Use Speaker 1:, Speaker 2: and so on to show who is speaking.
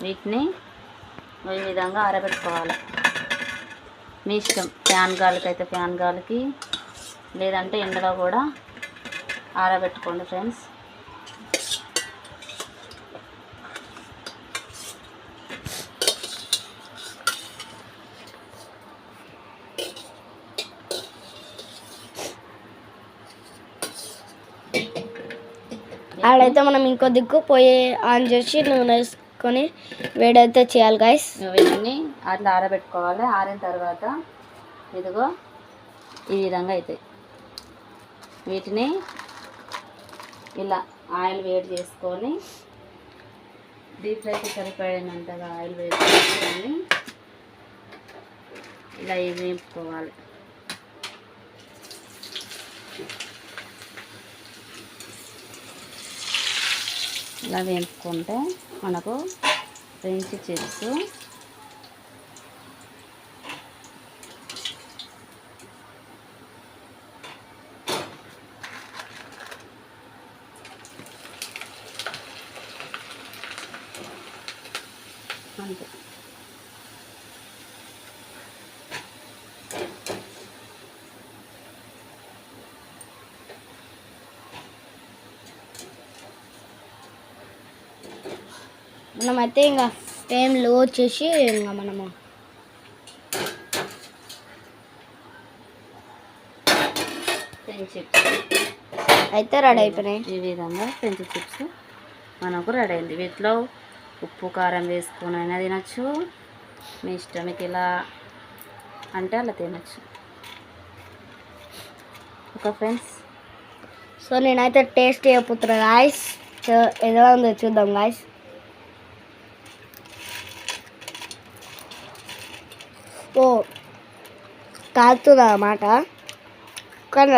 Speaker 1: వీటిని ఈ విధంగా ఆరబెట్టుకోవాలి. మీ ఇష్టం, ఫ్యాన్ గాలికి అయితే ఫ్యాన్ గాలికి, లేదంటే ఎండలో కూడా ఆరబెట్టుకోండి ఫ్రెండ్స్.
Speaker 2: ఆడైతే మనం ఇంకో దిక్కు పొయ్యి ఆన్ చేసి నూనె వేసుకొని వేడైతే చేయాలి గైస్.
Speaker 1: వీటిని అట్లా ఆరబెట్టుకోవాలి. ఆరిన తర్వాత ఇదిగో ఈ విధంగా అవుతాయి. వీటిని ఇలా ఆయిల్ వేడి చేసుకొని డీప్ ఫ్రైకి సరిపడినంతగా ఆయిల్ వేడి చేసుకొని ఇలా వేపుకోవాలి. ఇలా వేపుకుంటే మనకు ఫ్రెంచ్ చిప్స్ అంతే.
Speaker 2: మనమైతే ఇంకా ఫ్లేమ్ లో చేసి ఇంకా మనము
Speaker 1: ఫ్రెంచ్ చిప్స్
Speaker 2: అయితే రెడీ అయిపోయినాయి.
Speaker 1: ఈ విధంగా ఫ్రెంచ్ చిప్స్ మనకు రెడీ అయింది. వీటిలో ఉప్పు కారం వేసుకొని అయినా తినచ్చు, మీ ఇష్టం. మీకు ఇలా అంటే అలా తినచ్చు. ఓకే ఫ్రెండ్స్,
Speaker 2: సో నేనైతే టేస్ట్ అయిపోతున్నా గాయస్. ఎలా ఉందో చూద్దాం గాయస్. ఓ కాలుతుందా అన్నమాట, కానీ